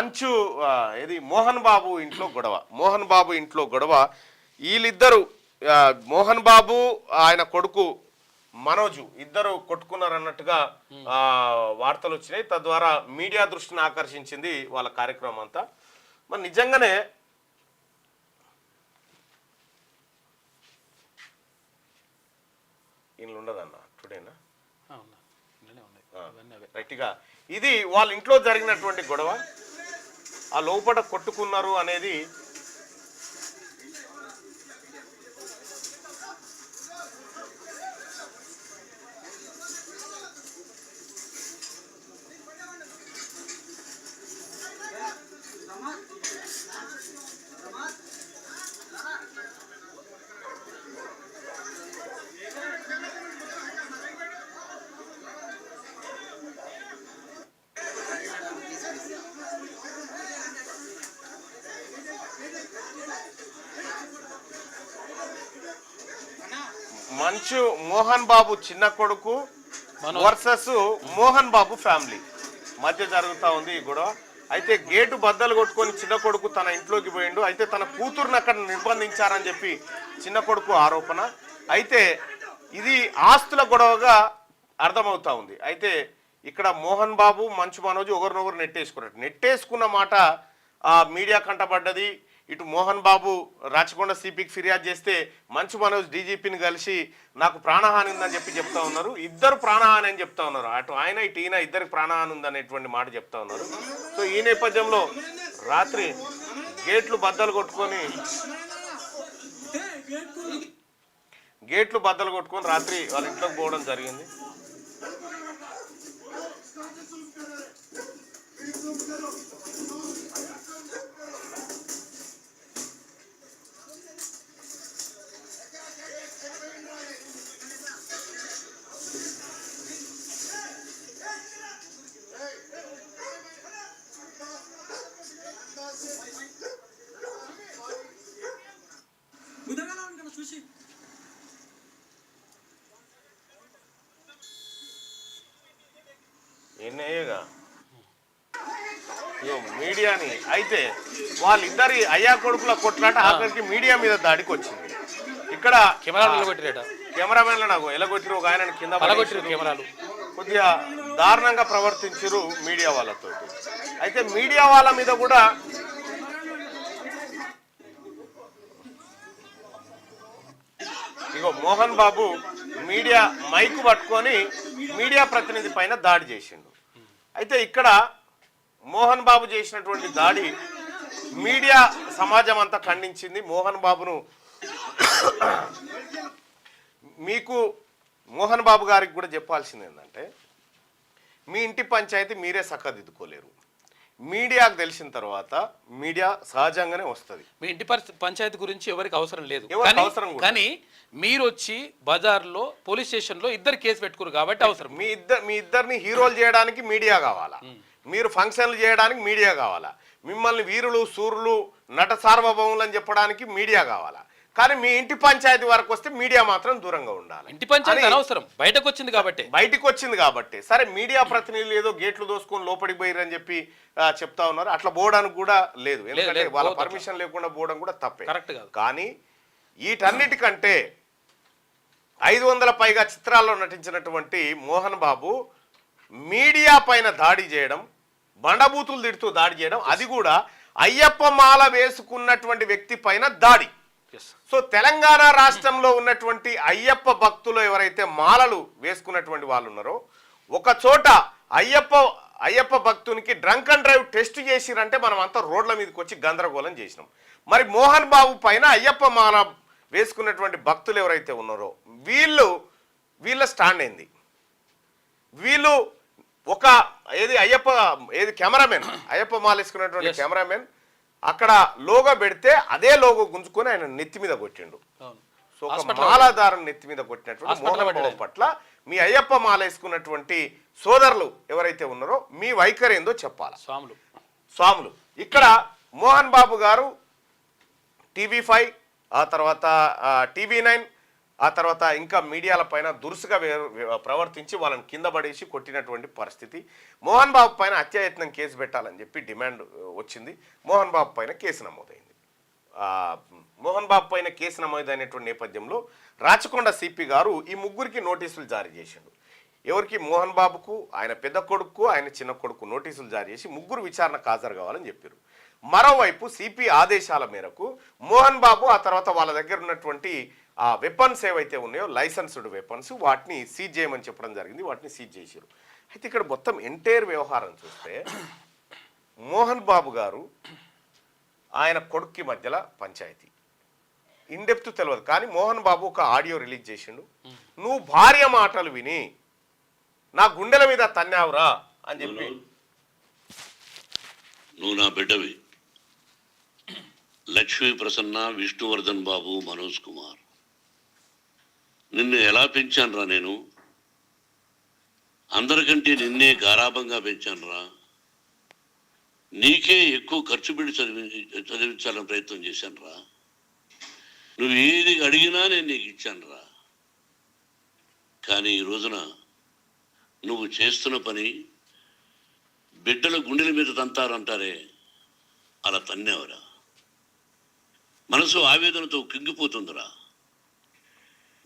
మంచు ఇది మోహన్ బాబు ఇంట్లో గొడవ వీళ్ళిద్దరు మోహన్ బాబు ఆయన కొడుకు మనోజు ఇద్దరు కొట్టుకున్నారు అన్నట్టుగా వార్తలు వచ్చినాయి. తద్వారా మీడియా దృష్టిని ఆకర్షించింది వాళ్ళ కార్యక్రమం అంతా. మరి నిజంగానే ఇంట్లో ఉండదన్న టుడేనా రైట్గా ఇది వాళ్ళ ఇంట్లో జరిగినటువంటి గొడవ. ఆ లోపల కొట్టుకున్నారు అనేది మంచు మోహన్ బాబు చిన్న కొడుకు వర్సెస్ మోహన్ బాబు ఫ్యామిలీ మధ్య జరుగుతూ ఉంది ఈ గొడవ. అయితే గేటు బద్దలు కొట్టుకొని చిన్న కొడుకు తన ఇంట్లోకి పోయిండు. అయితే తన కూతురుని అక్కడ నిర్బంధించారని చెప్పి చిన్న కొడుకు ఆరోపణ. అయితే ఇది ఆస్తుల గొడవగా అర్థమవుతా ఉంది. అయితే ఇక్కడ మోహన్ బాబు మంచు మనోజ్ ఒకరినొకరు నెట్టేసుకున్న మాట మీడియా కంటపడ్డది. ఇటు మోహన్ బాబు రాచకొండ సిపికి ఫిర్యాదు చేస్తే మంచు మనోజ్ డీజీపీని కలిసి నాకు ప్రాణహాని ఉందని చెప్తా ఉన్నారు. ఇద్దరు ప్రాణహాని అని చెప్తా ఉన్నారు. అటు ఆయన ఇటు ఈయన ఇద్దరికి ప్రాణహాని ఉందనేటువంటి మాట చెప్తా ఉన్నారు. సో ఈ నేపథ్యంలో రాత్రి గేట్లు బద్దలు కొట్టుకొని రాత్రి వాళ్ళ ఇంట్లోకి పోవడం జరిగింది. ఎన్నయ్యగా మీడియాని అయితే వాళ్ళిద్దరి అయ్యా కొడుకుల కొట్లాట ఆఖరికి మీడియా మీద దాడికి వచ్చింది. ఇక్కడ కెమెరామెన్లు నాకు ఎలగొట్టిరు, ఒక ఆయన కింద కెమెరాలు కొద్దిగా దారుణంగా ప్రవర్తించారు మీడియా వాళ్ళతో. అయితే మీడియా వాళ్ళ మీద కూడా ఇగో మోహన్ బాబు మీడియా మైకు పట్టుకొని మీడియా ప్రతినిధి పైన దాడి చేసిండు. అయితే ఇక్కడ మోహన్ బాబు చేసినటువంటి దాడి మీడియా సమాజం అంతా ఖండించింది. మోహన్ బాబును మీకు మోహన్ బాబు గారికి కూడా చెప్పాల్సింది ఏంటంటే, మీ ఇంటి పంచాయతీ మీరే చక్కదిద్దుకోలేరు. మీడియాకు తెలిసిన తర్వాత మీడియా సహజంగానే వస్తుంది. మీ ఇంటి పంచాయతీ గురించి ఎవరికి అవసరం లేదు, కానీ మీరు వచ్చి బజార్లో పోలీస్ స్టేషన్లో ఇద్దరు కేసు పెట్టుకున్నారు కాబట్టి అవసరం. మీ ఇద్దరిని హీరోలు చేయడానికి మీడియా కావాలా, మీరు ఫంక్షన్లు చేయడానికి మీడియా కావాలా, మిమ్మల్ని వీరులు సూర్యులు నట సార్వభౌములు అని చెప్పడానికి మీడియా కావాలా. కానీ మీ ఇంటి పంచాయతీ వరకు వస్తే మీడియా మాత్రం దూరంగా ఉండాలి. ఇంటి పంచాయతీ అనవసరం, బయటకు వచ్చింది కాబట్టి సరే మీడియా ప్రతినిధులు ఏదో గేట్లు దోసుకొని లోపలికి పోయిరని చెప్పి చెప్తా ఉన్నారు. అట్లా పోవడానికి కూడా లేదు, ఎందుకంటే వాళ్ళ పర్మిషన్ లేకుండా పోవడం కూడా తప్పే, కరెక్ట్ కాదు. కానీ వీటన్నిటికంటే 500 పైగా చిత్రాల్లో నటించినటువంటి మోహన్ బాబు మీడియా పైన దాడి చేయడం, బండబూతులు తిడుతూ దాడి చేయడం, అది కూడా అయ్యప్ప మాల వేసుకున్నటువంటి వ్యక్తి పైన దాడి. సో తెలంగాణ రాష్ట్రంలో ఉన్నటువంటి అయ్యప్ప భక్తులు ఎవరైతే మాలలు వేసుకున్నటువంటి వాళ్ళు ఉన్నారో, ఒక చోట అయ్యప్ప భక్తునికి డ్రంక్ అండ్ డ్రైవ్ టెస్ట్ చేసిరంటే మనం అంతా రోడ్ల మీదకి వచ్చి గందరగోళం చేసినాం. మరి మోహన్ బాబు పైన అయ్యప్ప మాల వేసుకున్నటువంటి భక్తులు ఎవరైతే ఉన్నారో వీళ్ళ స్టాండ్ ఏంది? వీళ్ళు ఒక కెమెరామెన్ అయ్యప్ప మాల వేసుకున్నటువంటి కెమెరామెన్ అక్కడ లోగో పెడితే అదే లోగో గుంజుకొని ఆయన నెత్తి మీద కొట్టిండు. సో ఒక మాలాధారం నెత్తి మీద కొట్టినటువంటి మోహన్ బాబు పట్ల మీ అయ్యప్ప మాల వేసుకున్నటువంటి సోదరులు ఎవరైతే ఉన్నారో మీ వైఖరి ఏందో చెప్పాలి. స్వాములు ఇక్కడ మోహన్ బాబు గారు TV5 ఆ తర్వాత TV9 ఆ తర్వాత ఇంకా మీడియాల పైన దురుసుగా ప్రవర్తించి వాళ్ళని కింద పడేసి కొట్టినటువంటి పరిస్థితి. మోహన్ బాబు పైన హత్యాయత్నం కేసు పెట్టాలని చెప్పి డిమాండ్ వచ్చింది. మోహన్ బాబు పైన కేసు నమోదైంది. మోహన్ బాబు పైన కేసు నమోదైనటువంటి నేపథ్యంలో రాచకొండ సిపి గారు ఈ ముగ్గురికి నోటీసులు జారీ చేసిండు. ఎవరికి? మోహన్ బాబుకు, ఆయన పెద్ద కొడుకు, ఆయన చిన్న కొడుకు నోటీసులు జారీ చేసి ముగ్గురు విచారణకు హాజరు కావాలని చెప్పారు. మరోవైపు సిపి ఆదేశాల మేరకు మోహన్ బాబు ఆ తర్వాత వాళ్ళ దగ్గర ఉన్నటువంటి ఆ వెపన్స్ ఏవైతే ఉన్నాయో లైసెన్స్డ్ వెపన్స్ వాటిని సీజ్ చేయమని చెప్పడం జరిగింది. వాటిని సీజ్ చేశారు. అయితే ఇక్కడ మొత్తం ఎంటైర్ వ్యవహారం చూస్తే మోహన్ బాబు గారు ఆయన కొడుక్కి మధ్యలో పంచాయతీ ఇన్డెప్త్ తెలియదు, కానీ మోహన్ బాబు ఒక ఆడియో రిలీజ్ చేసిండు. నువ్వు భార్య మాటలు విని నా గుండెల మీద తన్నావురా అని చెప్పి. నువ్వు నా బిడ్డవి. లక్ష్మీ ప్రసన్న, విష్ణువర్ధన్ బాబు, మనోజ్ కుమార్, నిన్ను ఎలా పెంచానురా నేను? అందరికంటే నిన్నే గారాభంగా పెంచానురా. నీకే ఎక్కువ ఖర్చు పెట్టి చదివించాలని ప్రయత్నం చేశానురా. నువ్వు ఏది అడిగినా నేను నీకు ఇచ్చానురా. కానీ ఈ రోజున నువ్వు చేస్తున్న పని బిడ్డల గుండెల మీద తంతారంటారే, అలా తన్నేవరా. మనసు ఆవేదనతో కింగిపోతుందిరా.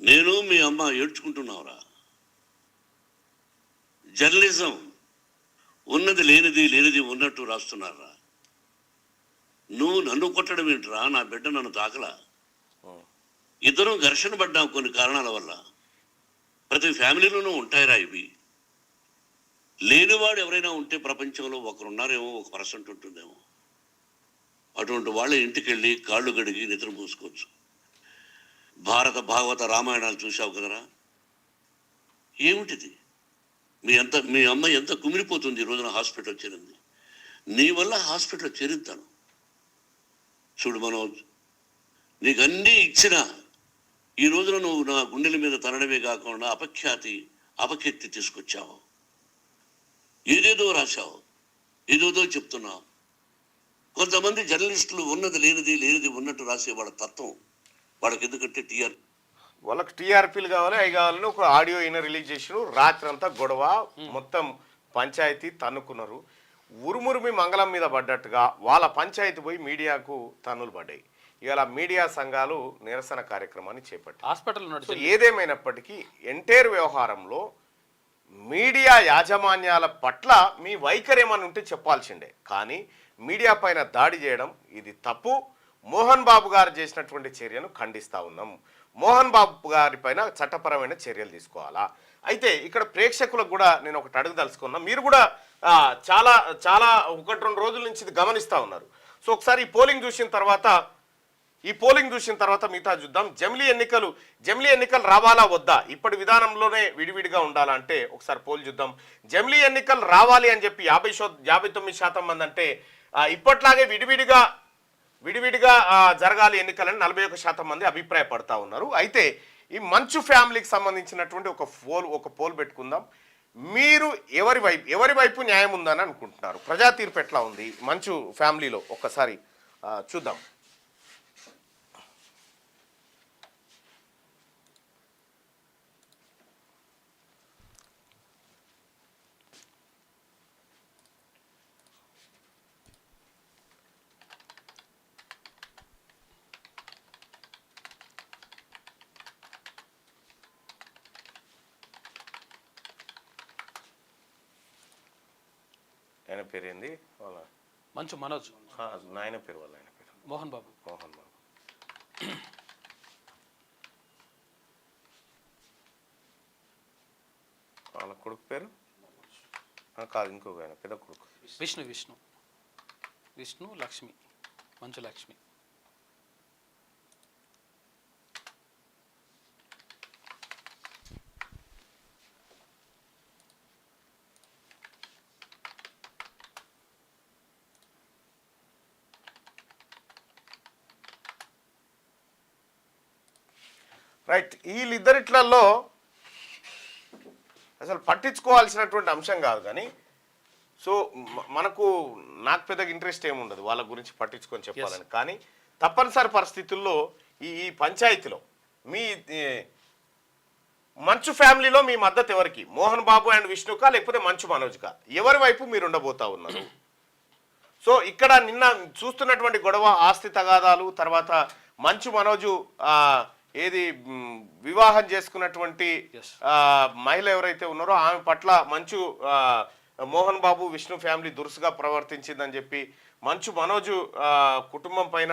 నేను మీ అమ్మ ఏడ్చుకుంటున్నావురా. జర్నలిజం ఉన్నది లేనిది, లేనిది ఉన్నట్టు రాస్తున్నారా. నువ్వు నన్ను కొట్టడం ఏంట్రా? నా బిడ్డ నన్ను తాకలా. ఇద్దరం ఘర్షణ పడ్డాం కొన్ని కారణాల వల్ల. ప్రతి ఫ్యామిలీలోనూ ఉంటాయిరా ఇవి. లేనివాడు ఎవరైనా ఉంటే ప్రపంచంలో ఒకరున్నారేమో, 1% ఉంటుందేమో. అటువంటి వాళ్ళ ఇంటికి వెళ్ళి కాళ్ళు గడిగి నిద్ర పూసుకోవచ్చు. భారత భాగవత రామాయణాలు చూసావు కదరా. ఏమిటిది? మీ అమ్మ ఎంత కుమిలిపోతుంది ఈ రోజున హాస్పిటల్ చేరింది. నీ వల్ల హాస్పిటల్ చేరుతాను. చూడు మనోజ్, నీకు అన్నీ ఇచ్చినా ఈ రోజున నువ్వు నా గుండెల మీద తనడమే కాకుండా అపకీర్తి తీసుకొచ్చావు. ఏదేదో రాశావు, ఏదేదో చెప్తున్నావు. కొంతమంది జర్నలిస్టులు ఉన్నది లేనిది, లేనిది ఉన్నట్టు రాసే వాళ్ళ తత్వం వాళ్ళకి. ఎందుకంటే వాళ్ళకి టీఆర్పీలు కావాలి, అవి కావాలని ఒక ఆడియో అయినా రిలీజ్ చేసినారు. రాత్రి అంతా గొడవ, మొత్తం పంచాయతీ తన్నుకున్నారు. ఉరుమురుమి మంగళం మీద పడ్డట్టుగా వాళ్ళ పంచాయతీ పోయి మీడియాకు తన్నులు పడ్డాయి. ఇవాళ మీడియా సంఘాలు నిరసన కార్యక్రమాన్ని చేపట్టాయి. హాస్పిటల్ ఏదేమైనప్పటికీ ఎంటైర్ వ్యవహారంలో మీడియా యాజమాన్యాల పట్ల మీ వైఖరి ఏమని ఉంటే చెప్పాల్సిండే, కానీ మీడియా పైన దాడి చేయడం ఇది తప్పు. మోహన్ బాబు గారు చేసినటువంటి చర్యను ఖండిస్తూ ఉన్నాం. మోహన్ బాబు గారి పైన చట్టపరమైన చర్యలు తీసుకోవాలా. అయితే ఇక్కడ ప్రేక్షకులకు కూడా నేను ఒకటి అడగదలుచుకున్నా. మీరు కూడా చాలా చాలా 1-2 రోజుల నుంచి ఇది గమనిస్తూ ఉన్నారు. సో ఒకసారి ఈ పోలింగ్ చూసిన తర్వాత మిగతా చూద్దాం. జమిలీ ఎన్నికలు రావాలా వద్దా? ఇప్పటి విధానంలోనే విడివిడిగా ఉండాలా అంటే ఒకసారి పోల్ చూద్దాం. జమిలీ ఎన్నికలు రావాలి అని చెప్పి 59% మంది అంటే ఇప్పట్లాగే విడివిడిగా జరగాలి ఎన్నికలని 41% మంది అభిప్రాయపడతా ఉన్నారు. అయితే ఈ మంచు ఫ్యామిలీకి సంబంధించినటువంటి ఒక పోల్ పెట్టుకుందాం. మీరు ఎవరి వైపు న్యాయం ఉందని అనుకుంటున్నారు? ప్రజా తీర్పు ఎట్లా ఉంది మంచు ఫ్యామిలీలో? ఒక్కసారి చూద్దాం. ఆయన పేరు ఏంది? వాళ్ళ మంచు మనోజ్. నాయన పేరు, వాళ్ళ ఆయన పేరు మోహన్ బాబు. వాళ్ళ కొడుకు పేరు కాదు, ఇంకొక ఆయన పెద్ద కొడుకు విష్ణు లక్ష్మి, మంచు లక్ష్మి. రైట్. వీళ్ళిద్దరిట్లలో అసలు పట్టించుకోవాల్సినటువంటి అంశం కాదు, కానీ సో నాకు పెద్దగా ఇంట్రెస్ట్ ఏముండదు వాళ్ళ గురించి పట్టించుకొని చెప్పాలని. కానీ తప్పనిసరి పరిస్థితుల్లో ఈ పంచాయతీలో మంచు ఫ్యామిలీలో మీ మద్దతు ఎవరికి? మోహన్ బాబు అండ్ విష్ణుకా లేకపోతే మంచు మనోజ్కా? ఎవరి వైపు మీరు ఉండబోతా ఉన్నారు? సో ఇక్కడ నిన్న చూస్తున్నటువంటి గొడవ ఆస్తి తగాదాలు, తర్వాత మంచు మనోజు ఏది వివాహం చేసుకున్నటువంటి మహిళ ఎవరైతే ఉన్నారో ఆమె పట్ల మంచు మోహన్ బాబు విష్ణు ఫ్యామిలీ దురుసుగా ప్రవర్తించిందని చెప్పి మంచు మనోజు కుటుంబం పైన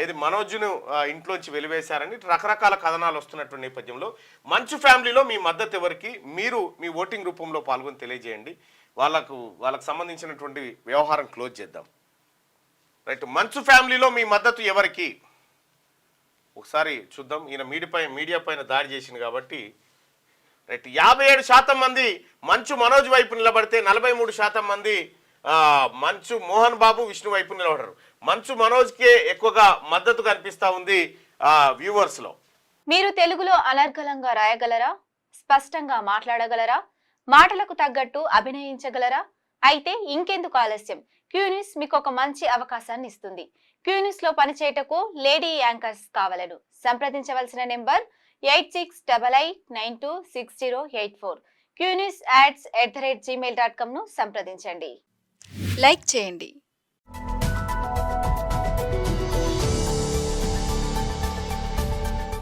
ఏది మనోజ్ను ఇంట్లోంచి వెలివేశారని రకరకాల కథనాలు వస్తున్నటువంటి నేపథ్యంలో మంచు ఫ్యామిలీలో మీ మద్దతు ఎవరికి? మీరు మీ ఓటింగ్ రూపంలో పాల్గొని తెలియజేయండి. వాళ్ళకు సంబంధించినటువంటి వ్యవహారం క్లోజ్ చేద్దాం. రైట్, మంచు ఫ్యామిలీలో మీ మద్దతు ఎవరికి? ఒకసారి చూద్దాం. ఈయన మీడియా పైన దాడి చేసింది కాబట్టి రైట్, 57% మంది మంచు మనోజ్ వైపు నిలబడితే 43% మంది మంచు మోహన్ బాబు విష్ణు వైపు నిలబడరు. మంచు మనోజ్కే ఎక్కువగా మద్దతు కనిపిస్తా ఉంది వ్యూవర్స్ లో. మీరు తెలుగులో అనర్గళంగా రాయగలరా? స్పష్టంగా మాట్లాడగలరా? మాటలకు తగ్గట్టు అభినయించగలరా? అయితే ఇంకెందుకు ఆలస్యం? క్యూన్యూస్ మీకు ఒక మంచి అవకాశాన్ని ఇస్తుంది. క్యూన్యూస్ లో పనిచేయటకు లేడీ యాంకర్స్ కావాలను సంప్రదించవలసిన నెంబర్ 8688926084. QNewsAds@gmail.com ను సంప్రదించండి. లైక్ చేయండి,